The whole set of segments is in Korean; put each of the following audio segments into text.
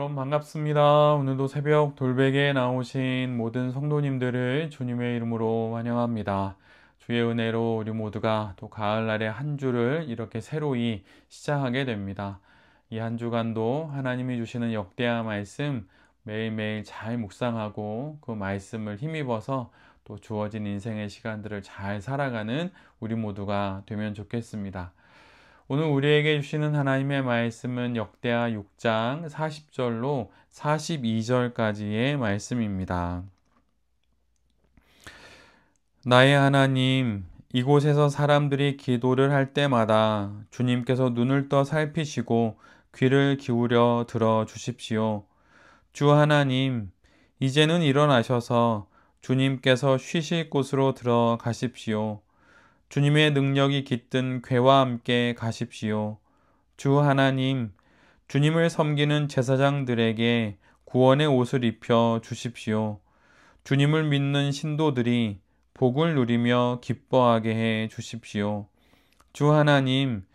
여러분 반갑습니다. 오늘도 새벽 돌베개에 나오신 모든 성도님들을 주님의 이름으로 환영합니다. 주의 은혜로 우리 모두가 또 가을날의 한 주를 이렇게 새로이 시작하게 됩니다. 이 한 주간도 하나님이 주시는 역대하 말씀 매일매일 잘 묵상하고 그 말씀을 힘입어서 또 주어진 인생의 시간들을 잘 살아가는 우리 모두가 되면 좋겠습니다. 오늘 우리에게 주시는 하나님의 말씀은 역대하 6장 40절로 42절까지의 말씀입니다. 나의 하나님, 이곳에서 사람들이 기도를 할 때마다 주님께서 눈을 떠 살피시고 귀를 기울여 들어 주십시오. 주 하나님, 이제는 일어나셔서 주님께서 쉬실 곳으로 들어가십시오. 주님의 능력이 깃든 궤와 함께 가십시오. 주 하나님, 주님을 섬기는 제사장들에게 구원의 옷을 입혀 주십시오. 주님을 믿는 신도들이 복을 누리며 기뻐하게 해 주십시오. 주 하나님,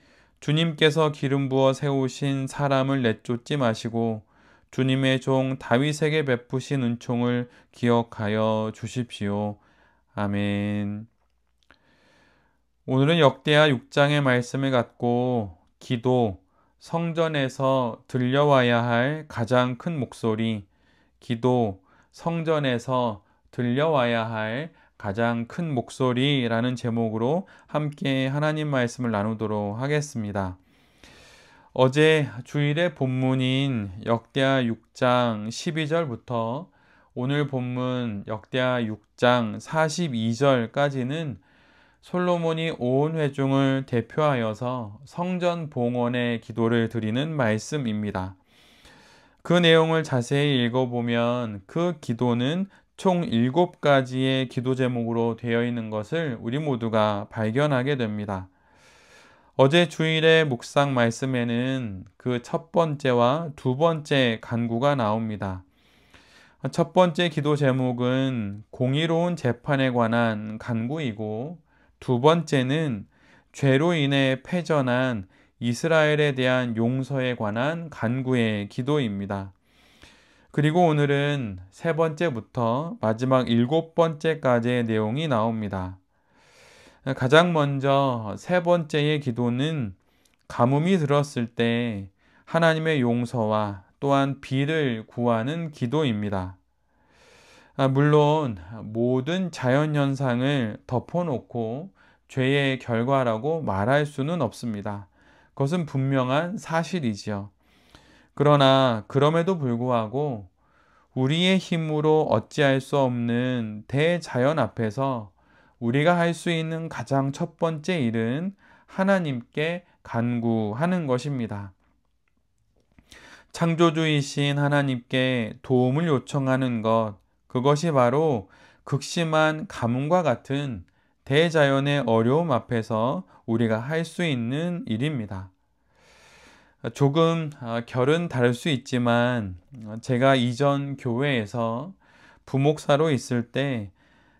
주님께서 기름 부어 세우신 사람을 내쫓지 마시고 주님의 종 다윗에게 베푸신 은총을 기억하여 주십시오. 아멘. 오늘은 역대하 6장의 말씀을 갖고 기도, 성전에서 들려와야 할 가장 큰 목소리, 기도, 성전에서 들려와야 할 가장 큰 목소리라는 제목으로 함께 하나님 말씀을 나누도록 하겠습니다. 어제 주일의 본문인 역대하 6장 12절부터 오늘 본문 역대하 6장 42절까지는 솔로몬이 온 회중을 대표하여서 성전 봉헌의 기도를 드리는 말씀입니다. 그 내용을 자세히 읽어보면 그 기도는 총 7가지의 기도 제목으로 되어 있는 것을 우리 모두가 발견하게 됩니다. 어제 주일의 묵상 말씀에는 그 첫 번째와 두 번째 간구가 나옵니다. 첫 번째 기도 제목은 공의로운 재판에 관한 간구이고 두 번째는 죄로 인해 패전한 이스라엘에 대한 용서에 관한 간구의 기도입니다. 그리고 오늘은 세 번째부터 마지막 7번째까지의 내용이 나옵니다. 가장 먼저 세 번째의 기도는 가뭄이 들었을 때 하나님의 용서와 또한 비를 구하는 기도입니다. 물론 모든 자연현상을 덮어놓고 죄의 결과라고 말할 수는 없습니다. 그것은 분명한 사실이지요. 그러나 그럼에도 불구하고 우리의 힘으로 어찌할 수 없는 대자연 앞에서 우리가 할 수 있는 가장 첫 번째 일은 하나님께 간구하는 것입니다. 창조주이신 하나님께 도움을 요청하는 것, 그것이 바로 극심한 가뭄과 같은 대자연의 어려움 앞에서 우리가 할 수 있는 일입니다. 조금 결은 다를 수 있지만 제가 이전 교회에서 부목사로 있을 때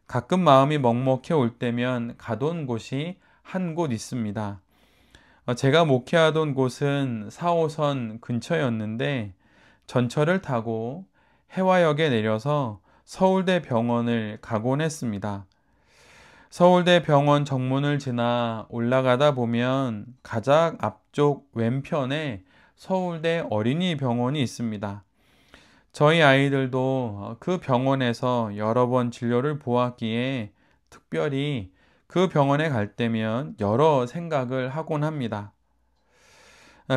가끔 마음이 먹먹해 올 때면 가던 곳이 한 곳 있습니다. 제가 목회하던 곳은 4호선 근처였는데 전철을 타고 해화역에 내려서 서울대 병원을 가곤 했습니다. 서울대 병원 정문을 지나 올라가다 보면 가장 앞쪽 왼편에 서울대 어린이병원이 있습니다. 저희 아이들도 그 병원에서 여러 번 진료를 보았기에 특별히 그 병원에 갈 때면 여러 생각을 하곤 합니다.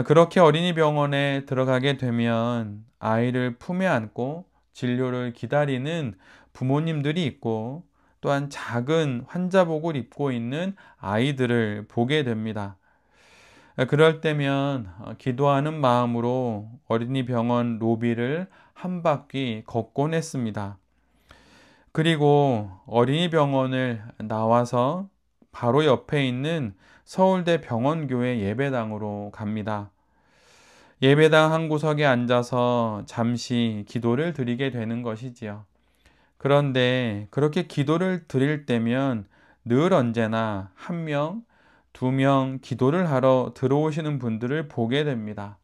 그렇게 어린이병원에 들어가게 되면 아이를 품에 안고 진료를 기다리는 부모님들이 있고 또한 작은 환자복을 입고 있는 아이들을 보게 됩니다. 그럴 때면 기도하는 마음으로 어린이병원 로비를 한 바퀴 걷곤 했습니다. 그리고 어린이병원을 나와서 바로 옆에 있는 서울대 병원교회 예배당으로 갑니다. 예배당 한 구석에 앉아서 잠시 기도를 드리게 되는 것이지요. 그런데 그렇게 기도를 드릴 때면 늘 언제나 한 명, 두 명 기도를 하러 들어오시는 분들을 보게 됩니다.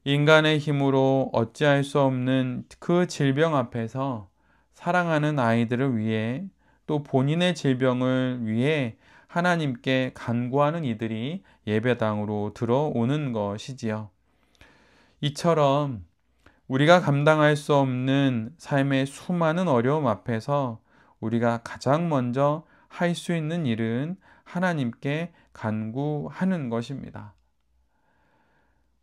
인간의 힘으로 어찌할 수 없는 그 질병 앞에서 사랑하는 아이들을 위해 또 본인의 질병을 위해 하나님께 간구하는 이들이 예배당으로 들어오는 것이지요. 이처럼 우리가 감당할 수 없는 삶의 수많은 어려움 앞에서 우리가 가장 먼저 할 수 있는 일은 하나님께 간구하는 것입니다.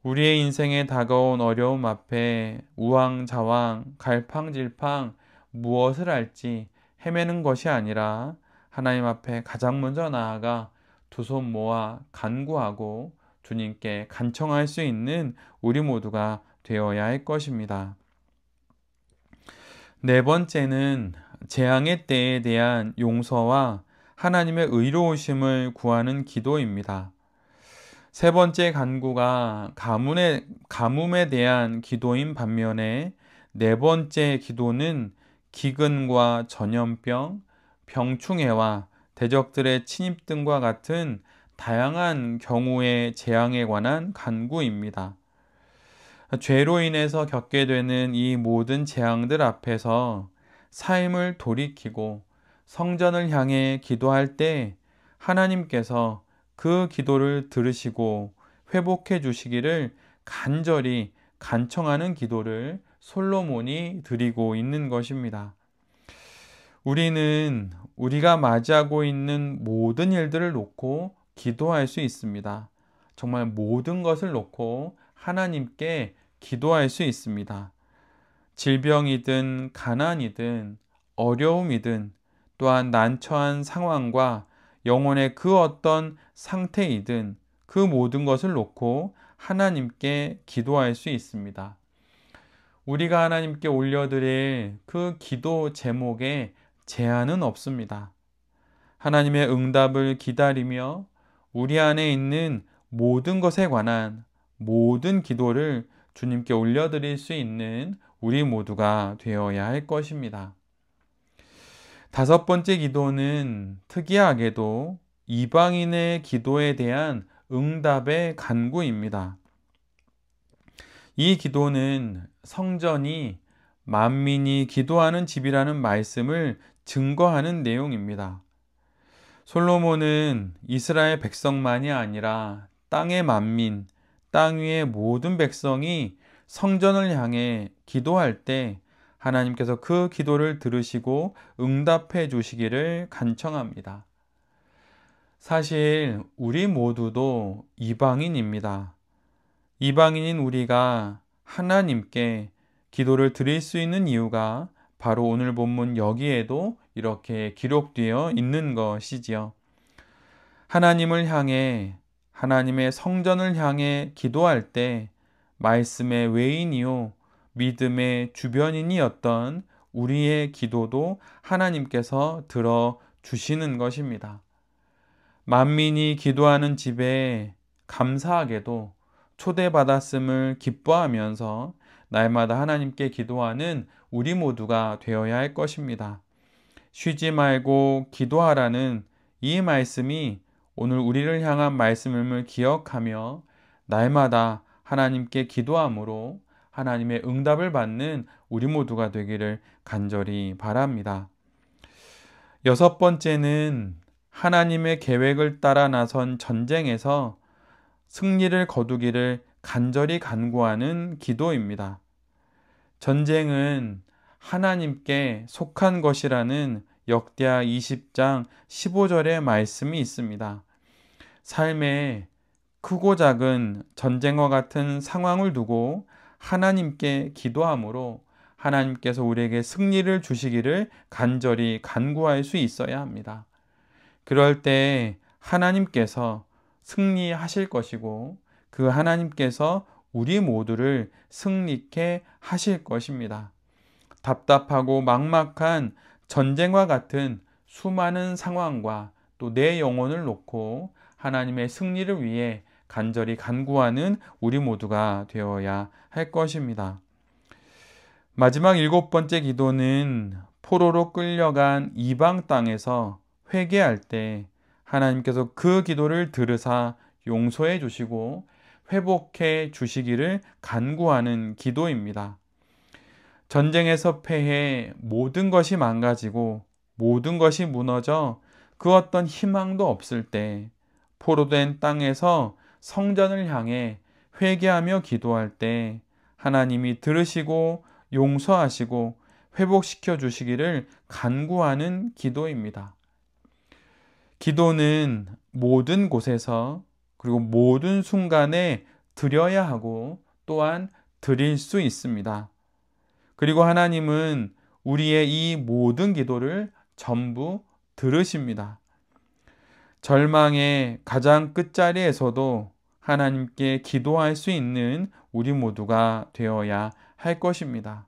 우리의 인생에 다가온 어려움 앞에 우왕좌왕, 갈팡질팡 무엇을 할지 헤매는 것이 아니라 하나님 앞에 가장 먼저 나아가 두 손 모아 간구하고 주님께 간청할 수 있는 우리 모두가 되어야 할 것입니다. 네 번째는 재앙의 때에 대한 용서와 하나님의 의로우심을 구하는 기도입니다. 세 번째 간구가 가뭄에 대한 기도인 반면에 네 번째 기도는 기근과 전염병, 병충해와 대적들의 침입 등과 같은 다양한 경우의 재앙에 관한 간구입니다. 죄로 인해서 겪게 되는 이 모든 재앙들 앞에서 삶을 돌이키고 성전을 향해 기도할 때 하나님께서 그 기도를 들으시고 회복해 주시기를 간절히 간청하는 기도를 솔로몬이 드리고 있는 것입니다. 우리는 우리가 맞이하고 있는 모든 일들을 놓고 기도할 수 있습니다. 정말 모든 것을 놓고 하나님께 기도할 수 있습니다. 질병이든 가난이든 어려움이든 또한 난처한 상황과 영혼의 그 어떤 상태이든 그 모든 것을 놓고 하나님께 기도할 수 있습니다. 우리가 하나님께 올려드릴 그 기도 제목에 제한은 없습니다. 하나님의 응답을 기다리며 우리 안에 있는 모든 것에 관한 모든 기도를 주님께 올려드릴 수 있는 우리 모두가 되어야 할 것입니다. 다섯 번째 기도는 특이하게도 이방인의 기도에 대한 응답의 간구입니다. 이 기도는 성전이 만민이 기도하는 집이라는 말씀을 증거하는 내용입니다. 솔로몬은 이스라엘 백성만이 아니라 땅의 만민, 땅 위의 모든 백성이 성전을 향해 기도할 때 하나님께서 그 기도를 들으시고 응답해 주시기를 간청합니다. 사실 우리 모두도 이방인입니다. 이방인인 우리가 하나님께 기도를 드릴 수 있는 이유가 바로 오늘 본문 여기에도 이렇게 기록되어 있는 것이지요. 하나님을 향해 하나님의 성전을 향해 기도할 때 말씀의 외인이요 믿음의 주변인이었던 우리의 기도도 하나님께서 들어주시는 것입니다. 만민이 기도하는 집에 감사하게도 초대받았음을 기뻐하면서 날마다 하나님께 기도하는 우리 모두가 되어야 할 것입니다. 쉬지 말고 기도하라는 이 말씀이 오늘 우리를 향한 말씀임을 기억하며 날마다 하나님께 기도함으로 하나님의 응답을 받는 우리 모두가 되기를 간절히 바랍니다. 여섯 번째는 하나님의 계획을 따라 나선 전쟁에서 승리를 거두기를 간절히 간구하는 기도입니다. 전쟁은 하나님께 속한 것이라는 역대하 20장 15절의 말씀이 있습니다. 삶에 크고 작은 전쟁과 같은 상황을 두고 하나님께 기도함으로 하나님께서 우리에게 승리를 주시기를 간절히 간구할 수 있어야 합니다. 그럴 때 하나님께서 승리하실 것이고 그 하나님께서 우리 모두를 승리케 하실 것입니다. 답답하고 막막한 전쟁과 같은 수많은 상황과 또 내 영혼을 놓고 하나님의 승리를 위해 간절히 간구하는 우리 모두가 되어야 할 것입니다. 마지막 일곱 번째 기도는 포로로 끌려간 이방 땅에서 회개할 때 하나님께서 그 기도를 들으사 용서해 주시고 회복해 주시기를 간구하는 기도입니다. 전쟁에서 패해 모든 것이 망가지고 모든 것이 무너져 그 어떤 희망도 없을 때, 포로된 땅에서 성전을 향해 회개하며 기도할 때 하나님이 들으시고 용서하시고 회복시켜 주시기를 간구하는 기도입니다. 기도는 모든 곳에서 그리고 모든 순간에 드려야 하고 또한 드릴 수 있습니다. 그리고 하나님은 우리의 이 모든 기도를 전부 들으십니다. 절망의 가장 끝자리에서도 하나님께 기도할 수 있는 우리 모두가 되어야 할 것입니다.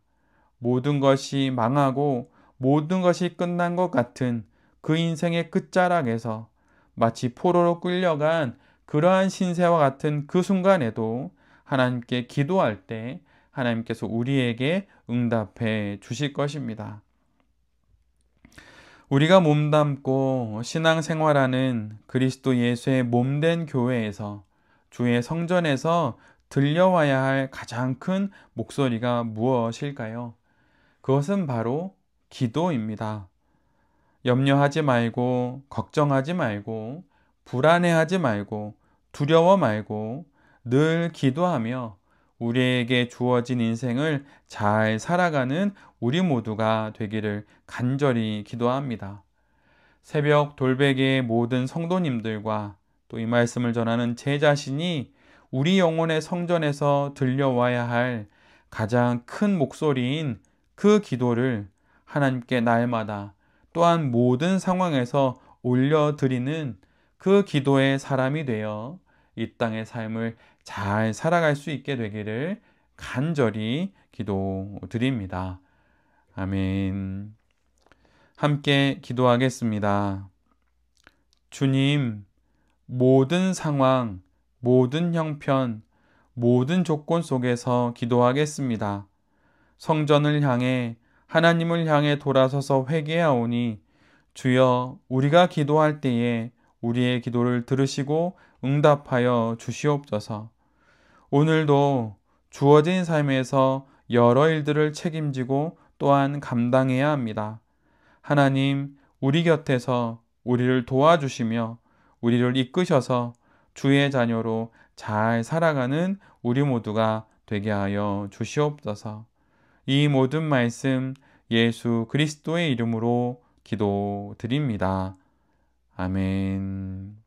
모든 것이 망하고 모든 것이 끝난 것 같은 그 인생의 끝자락에서 마치 포로로 끌려간 그러한 신세와 같은 그 순간에도 하나님께 기도할 때 하나님께서 우리에게 응답해 주실 것입니다. 우리가 몸담고 신앙생활하는 그리스도 예수의 몸된 교회에서, 주의 성전에서 들려와야 할 가장 큰 목소리가 무엇일까요? 그것은 바로 기도입니다. 염려하지 말고, 걱정하지 말고, 불안해하지 말고, 두려워 말고, 늘 기도하며 우리에게 주어진 인생을 잘 살아가는 우리 모두가 되기를 간절히 기도합니다. 새벽 돌베개의 모든 성도님들과 또 이 말씀을 전하는 제 자신이 우리 영혼의 성전에서 들려와야 할 가장 큰 목소리인 그 기도를 하나님께 날마다 또한 모든 상황에서 올려드리는 그 기도의 사람이 되어 이 땅의 삶을 잘 살아갈 수 있게 되기를 간절히 기도드립니다. 아멘. 함께 기도하겠습니다. 주님, 모든 상황, 모든 형편, 모든 조건 속에서 기도하겠습니다. 성전을 향해 하나님을 향해 돌아서서 회개하오니 주여, 우리가 기도할 때에 우리의 기도를 들으시고 응답하여 주시옵소서. 오늘도 주어진 삶에서 여러 일들을 책임지고 또한 감당해야 합니다. 하나님, 우리 곁에서 우리를 도와주시며 우리를 이끄셔서 주의 자녀로 잘 살아가는 우리 모두가 되게 하여 주시옵소서. 이 모든 말씀 예수 그리스도의 이름으로 기도드립니다. 아멘.